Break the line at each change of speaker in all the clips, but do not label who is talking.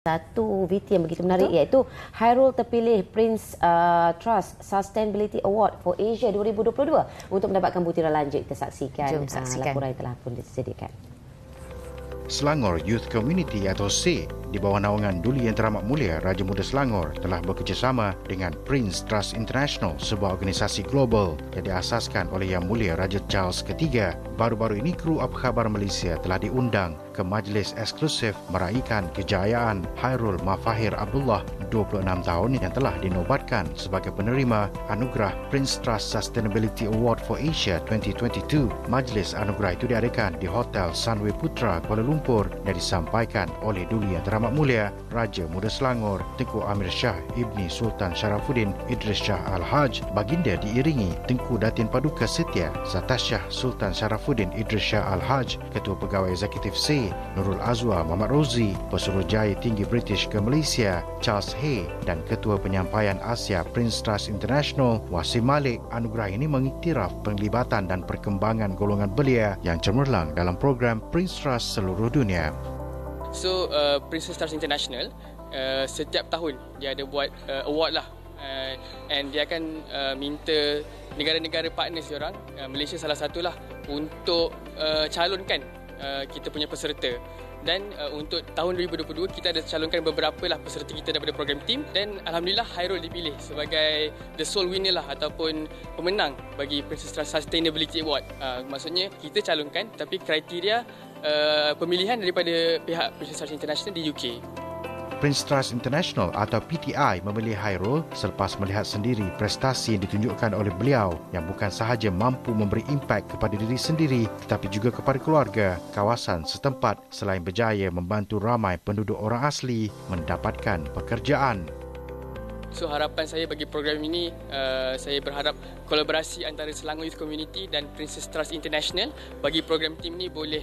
Satu VT yang begitu menarik iaitu Hairul terpilih Prince Trust Sustainability Award for Asia 2022. Untuk mendapatkan butiran lanjut, kita saksikan laporan yang telah pun disediakan.
Selangor Youth Community atau SEA di bawah naungan Duli Yang Teramat Mulia Raja Muda Selangor telah bekerjasama dengan Prince Trust International, sebuah organisasi global yang diasaskan oleh Yang Mulia Raja Charles III. Baru-baru ini kru Apa Khabar Malaysia telah diundang ke majlis eksklusif meraihkan kejayaan Hairul Mafahir Abdullah, 26 tahun, yang telah dinobatkan sebagai penerima anugerah Prince Trust Sustainability Award for Asia 2022. Majlis anugerah itu diadakan di Hotel Sunway Putra, Kuala Lumpur dan disampaikan oleh Duli Yang Teramat Mulia Raja Muda Selangor Tengku Amir Shah Ibni Sultan Sharafuddin Idris Shah Al-Haj. Baginda diiringi Tengku Datin Paduka Setia Zatasyah Sultan Sharafuddin Idris Shah Al-Haj, Ketua Pegawai Eksekutif SEA Nurul Azwa Muhammad Rozi, Pesuruhjaya Tinggi British ke Malaysia Charles Hay dan Ketua Penyampaian Asia Prince Trust International Wasim Malik. Anugerah ini mengiktiraf penglibatan dan perkembangan golongan belia yang cemerlang dalam program Prince Trust seluruh dunia.
So, Prince Trust International setiap tahun dia ada buat award lah, and dia akan minta negara-negara partners diorang, Malaysia salah satulah, untuk calonkan kita punya peserta. Dan untuk tahun 2022 kita ada calonkan beberapa lah peserta kita daripada program team, dan alhamdulillah Hairul dipilih sebagai the sole winner lah, ataupun pemenang bagi Princess Trust Sustainability Award. Maksudnya kita calonkan tapi kriteria pemilihan daripada pihak Princess Trust International di UK.
Prince Trust International atau PTI memilih Hairul selepas melihat sendiri prestasi yang ditunjukkan oleh beliau yang bukan sahaja mampu memberi impak kepada diri sendiri tetapi juga kepada keluarga, kawasan setempat, selain berjaya membantu ramai penduduk orang asli mendapatkan pekerjaan.
So, harapan saya bagi program ini, saya berharap kolaborasi antara Selangor Youth Community dan Princess Trust International bagi program team ni boleh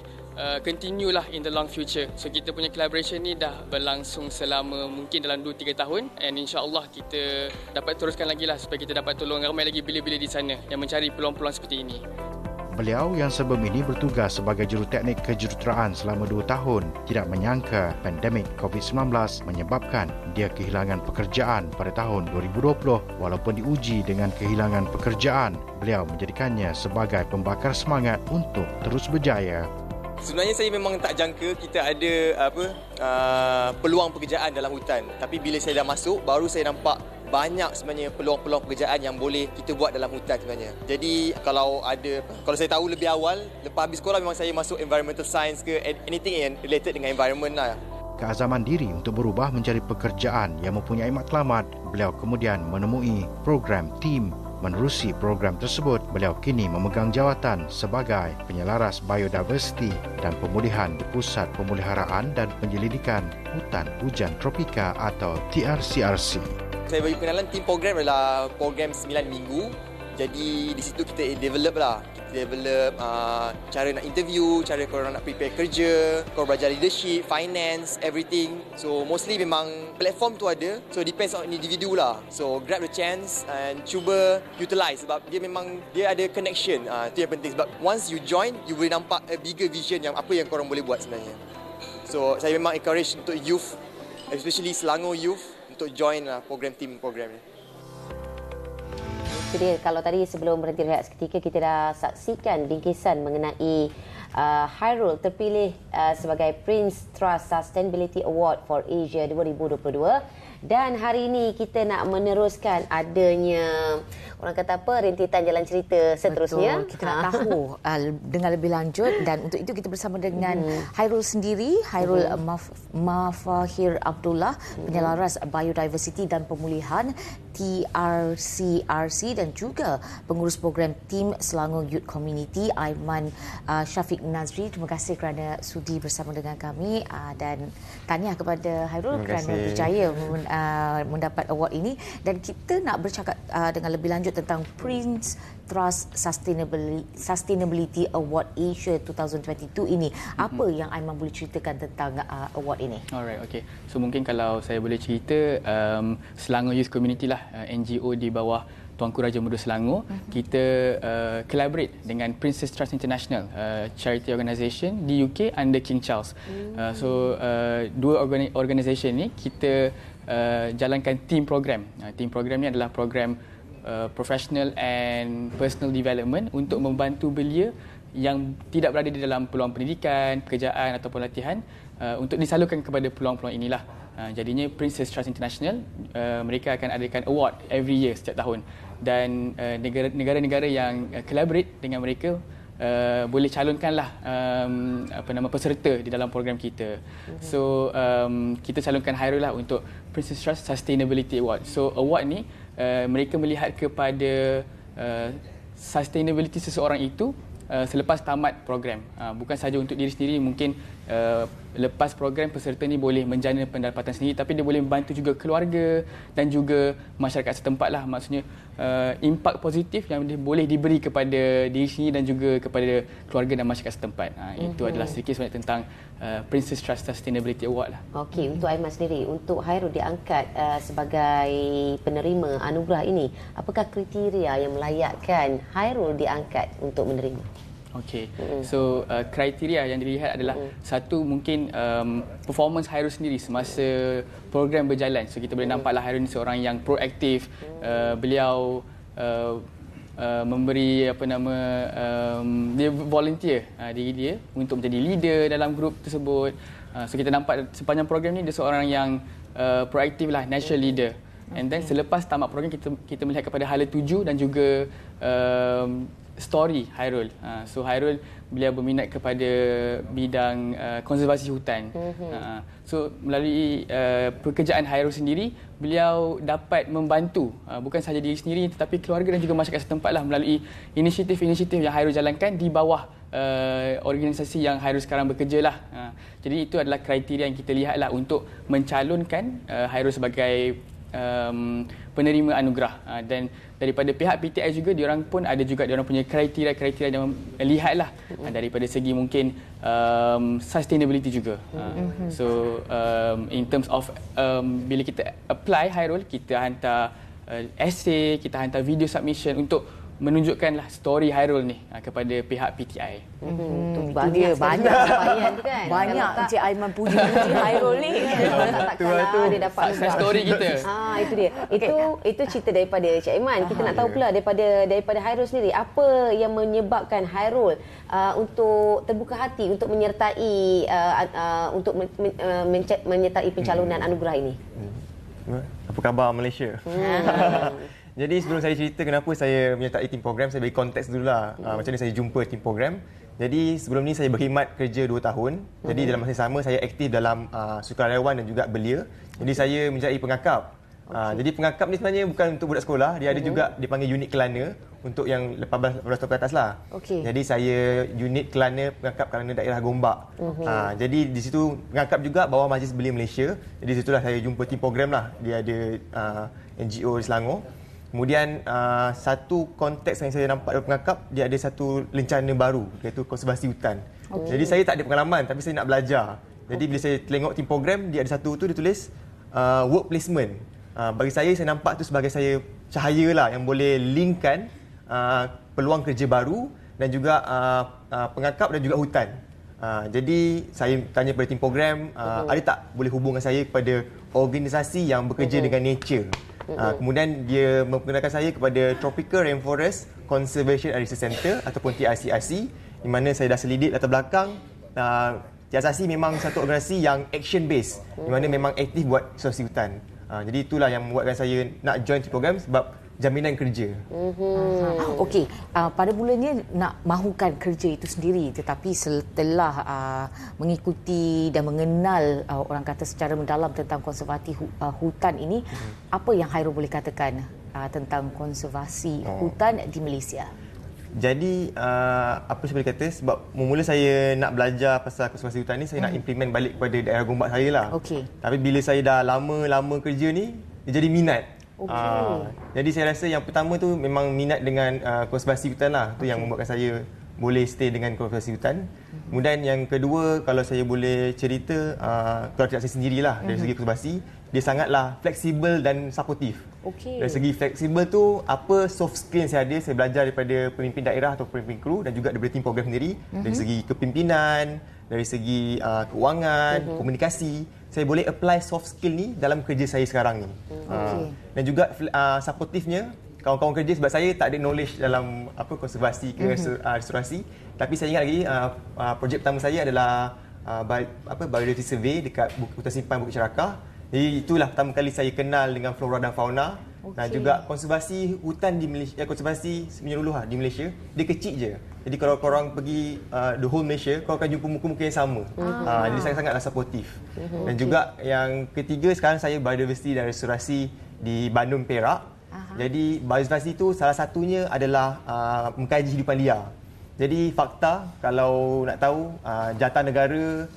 continue lah in the long future. So, kita punya collaboration ni dah berlangsung selama mungkin dalam 2-3 tahun, and insyaAllah kita dapat teruskan lagi lah supaya kita dapat tolong ramai lagi bila-bila di sana yang mencari peluang-peluang seperti ini.
Beliau yang sebelum ini bertugas sebagai juruteknik kejuruteraan selama 2 tahun tidak menyangka pandemik COVID-19 menyebabkan dia kehilangan pekerjaan pada tahun 2020. Walaupun diuji dengan kehilangan pekerjaan, beliau menjadikannya sebagai pembakar semangat untuk terus berjaya.
Sebenarnya saya memang tak jangka kita ada peluang pekerjaan dalam hutan. Tapi bila saya dah masuk, baru saya nampak banyak sebenarnya peluang-peluang pekerjaan yang boleh kita buat dalam hutan sebenarnya. Jadi kalau saya tahu lebih awal, lepas habis sekolah memang saya masuk environmental science ke anything yang related dengan environment lah.
Keazaman diri untuk berubah mencari pekerjaan yang mempunyai matlamat, beliau kemudian menemui program team. Menerusi program tersebut, beliau kini memegang jawatan sebagai penyelaras biodiversity dan pemulihan di Pusat Pemeliharaan dan Penyelidikan Hutan Hujan Tropika atau TRCRC.
Saya bagi pengenalan tim program adalah program 9 minggu. Jadi di situ kita develop cara nak interview, cara korang nak prepare kerja, korang belajar leadership, finance, everything. So mostly memang platform tu ada. So depends on individu lah. So grab the chance and cuba utilize sebab dia ada connection. Itu yang penting sebab once you join, you boleh nampak a bigger vision yang apa yang korang boleh buat sebenarnya. So saya memang encourage untuk youth, especially Selangor youth, untuk join program ni.
Jadi kalau tadi sebelum berhenti rehat seketika kita dah saksikan bingkisan mengenai Hairul terpilih sebagai Prince Trust Sustainability Award for Asia 2022, dan hari ini kita nak meneruskan adanya orang kata apa, rentetan jalan cerita seterusnya.
Betul. Kita nak tahu dengan lebih lanjut, dan untuk itu kita bersama dengan Hairul sendiri, Hairul Mafahir Abdullah, penyelaras biodiversity dan pemulihan TRCRC, dan juga pengurus program tim Selangor Youth Community Aiman Syafiq Nazri. Terima kasih kerana sudi bersama dengan kami, dan tahniah kepada Hairul kerana berjaya mendapat award ini. Dan kita nak bercakap dengan lebih lanjut tentang Prince Trust Sustainability Award Asia 2022 ini. Apa yang Aiman boleh ceritakan tentang award ini?
Alright, okay. So mungkin kalau saya boleh cerita, Selangor Youth Community lah, NGO di bawah Tuanku Raja Muda Selangor, kita collaborate dengan Princess Trust International, charity organisation di UK under King Charles. Dua organisation ni kita jalankan team program. Team program ni adalah program professional and personal development untuk membantu belia yang tidak berada di dalam peluang pendidikan, pekerjaan ataupun latihan untuk disalurkan kepada peluang-peluang inilah. Jadinya Princess Trust International mereka akan adakan award every year setiap tahun, dan negara-negara yang collaborate dengan mereka boleh calonkanlah peserta di dalam program kita. So kita calonkan Hairul lah untuk Princess Trust Sustainability Award. So award ni mereka melihat kepada sustainability seseorang itu selepas tamat program. Bukan sahaja untuk diri sendiri, mungkin lepas program peserta ni boleh menjana pendapatan sendiri, tapi dia boleh membantu juga keluarga dan juga masyarakat setempat lah. Maksudnya impak positif yang boleh diberi kepada diri sendiri dan juga kepada keluarga dan masyarakat setempat. Itu adalah sedikit sebanyak tentang Princess Trust Sustainability Award lah.
Okey, untuk Aiman sendiri, untuk Hairul diangkat sebagai penerima anugerah ini, apakah kriteria yang melayakkan Hairul diangkat untuk menerima?
Okey, so kriteria yang dilihat adalah satu, mungkin performance Hairul sendiri semasa program berjalan. So kita boleh nampaklah Hairul ni seorang yang proaktif. Beliau memberi dia volunteer diri dia untuk menjadi leader dalam grup tersebut. So kita nampak sepanjang program ni dia seorang yang proaktif lah, natural leader. And then selepas tamat program kita melihat kepada hala tuju dan juga story Hairul. So Hairul beliau berminat kepada bidang konservasi hutan. So melalui pekerjaan Hairul sendiri, beliau dapat membantu bukan sahaja diri sendiri tetapi keluarga dan juga masyarakat setempat lah melalui inisiatif-inisiatif yang Hairul jalankan di bawah organisasi yang Hairul sekarang bekerja lah. Jadi itu adalah kriteria yang kita lihat lah untuk mencalonkan Hairul sebagai penerima anugerah. Dan daripada pihak PTI juga, diorang pun ada juga diorang punya kriteria yang lihatlah daripada segi mungkin sustainability juga. So in terms of bila kita apply Hairul, kita hantar essay, kita hantar video submission untuk menunjukkanlah story Hairul ni kepada pihak PTI.
Banyak tu kan. Banyak Encik Aiman puji Hairul ni.
Takkanlah dia dapat
success story kita.
Itu dia. Itu cerita daripada Encik Aiman. Kita nak tahu pula daripada Hairul sendiri, apa yang menyebabkan Hairul untuk terbuka hati untuk menyertai menyertai pencalonan anugerah ini.
Apa khabar Malaysia? Jadi sebelum saya cerita kenapa saya menyertai tim program, saya bagi konteks dululah macam mana saya jumpa tim program. Jadi sebelum ni saya berkhidmat kerja 2 tahun. Jadi dalam masa yang sama saya aktif dalam sukarelawan dan juga belia. Jadi saya menjadi pengakap. Jadi pengakap ni sebenarnya bukan untuk budak sekolah, dia ada juga dipanggil unit kelana untuk yang 18 tahun ke atas lah. Jadi saya unit kelana, pengakap kelana daerah Gombak. Jadi di situ pengakap juga bawah Majlis Belia Malaysia. Jadi di situlah saya jumpa tim program lah. Dia ada NGO di Selangor. Kemudian satu konteks yang saya nampak dalam pengakap, dia ada satu lencana baru iaitu konservasi hutan. Jadi saya tak ada pengalaman tapi saya nak belajar. Jadi bila saya tengok tim program, dia ada satu tu dia tulis work placement. Bagi saya nampak tu sebagai saya cahaya lah yang boleh linkkan peluang kerja baru dan juga pengakap dan juga hutan. Jadi saya tanya kepada tim program, ada tak boleh hubungkan saya kepada organisasi yang bekerja dengan nature. Kemudian dia memperkenalkan saya kepada Tropical Rainforest Conservation and Research Centre ataupun TRCRC, di mana saya dah selidik latar belakang. TRCRC memang satu organisasi yang action based, di mana memang aktif buat konservasi hutan. Jadi itulah yang membuatkan saya nak join tim program, sebab jaminan kerja.
Okey, pada mulanya nak mahukan kerja itu sendiri, tetapi setelah mengikuti dan mengenal orang kata secara mendalam tentang konservasi hutan ini, apa yang Hairul boleh katakan tentang konservasi hutan di Malaysia?
Jadi apa saya boleh kata, sebab mula saya nak belajar pasal konservasi hutan ni, saya nak implement balik kepada daerah Gombak saya lah. Tapi bila saya dah lama kerja ni, dia jadi minat. Jadi saya rasa yang pertama tu memang minat dengan konservasi hutan lah. Tu yang membuatkan saya boleh stay dengan konservasi hutan. Kemudian yang kedua, kalau saya boleh cerita, kalau tidak saya sendirilah dari segi konservasi, dia sangatlah fleksibel dan supportive.
Okey.
Dari segi fleksibel tu, apa soft skill yang saya ada, saya belajar daripada pemimpin daerah atau pemimpin kru dan juga daripada tim program sendiri. Dari segi kepimpinan, dari segi keuangan, komunikasi, saya boleh apply soft skill ni dalam kerja saya sekarang ni. Dan juga supportive-nya, kawan-kawan kerja, sebab saya tak ada knowledge dalam konservasi ke restorasi, tapi saya ingat lagi projek pertama saya adalah biodiversity survey dekat Hutan Simpan Bukit Cerakah. Jadi itulah pertama kali saya kenal dengan flora dan fauna. Dan juga konservasi hutan di Malaysia, konservasi menyeluruh di Malaysia, dia kecil je. Jadi kalau korang pergi the whole Malaysia, korang akan jumpa muka-muka yang sama. Jadi sangat-sangatlah supportive. Dan juga yang ketiga, sekarang saya biodiversity dan restorasi di Bandung, Perak. Jadi biodiversity itu salah satunya adalah mengkaji hidupan liar. Jadi fakta, kalau nak tahu, jata negara,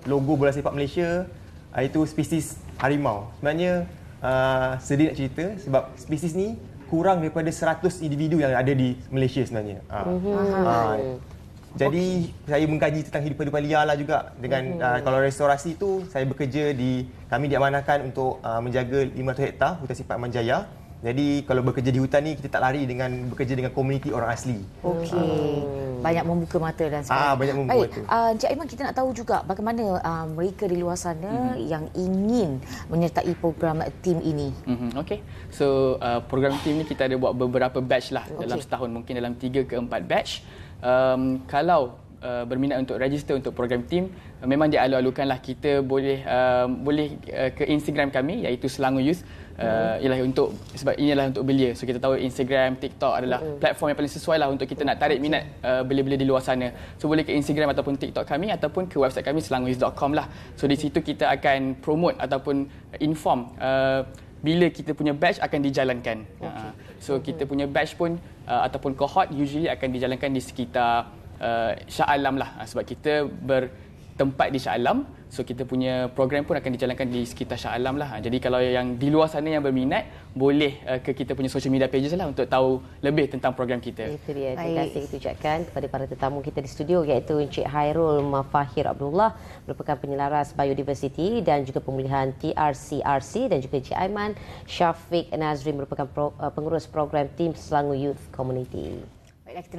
logo bola sepak Malaysia, itu spesies harimau. Sebenarnya sedih nak cerita sebab spesies ni kurang daripada 100 individu yang ada di Malaysia sebenarnya. Jadi saya mengkaji tentang hidupan liar lah juga dengan kalau restorasi tu saya bekerja kami diamanahkan untuk menjaga 500 hektar hutan sifat Aman Jaya. Jadi kalau bekerja di hutan ni kita tak lari dengan bekerja dengan komuniti orang asli.
Okey. Banyak membuka mata dan sebagainya.
Banyak membuka mata.
Encik Aiman, kita nak tahu juga bagaimana mereka di luar sana yang ingin menyertai program tim ini.
Okey. So program tim ni kita ada buat beberapa batch lah dalam setahun, mungkin dalam 3 ke 4 batch. Kalau berminat untuk register untuk program tim, memang dialu-alukanlah kita boleh ke Instagram kami iaitu Selangor Youth. Sebab inilah untuk belia. So kita tahu Instagram, TikTok adalah platform yang paling sesuai lah untuk kita nak tarik minat belia-belia di luar sana. So boleh ke Instagram ataupun TikTok kami ataupun ke website kami selangoryouth.com lah. So di situ kita akan promote ataupun inform bila kita punya batch akan dijalankan. So kita punya batch pun ataupun cohort usually akan dijalankan di sekitar Shah Alam lah, sebab kita bertempat di Shah Alam. So kita punya program pun akan dijalankan di sekitar Shah Alam lah. Jadi kalau yang di luar sana yang berminat, boleh ke kita punya social media pages lah untuk tahu lebih tentang program kita.
Itu dia. Terima kasih kita ucapkan kepada para tetamu kita di studio, iaitu Encik Hairul Mafahir Abdullah, merupakan penyelaras biodiversity dan juga pemulihan TRCRC, dan juga Encik Aiman Syafiq Nazri, merupakan pengurus program tim Selangor Youth Community.
Baiklah, kita nak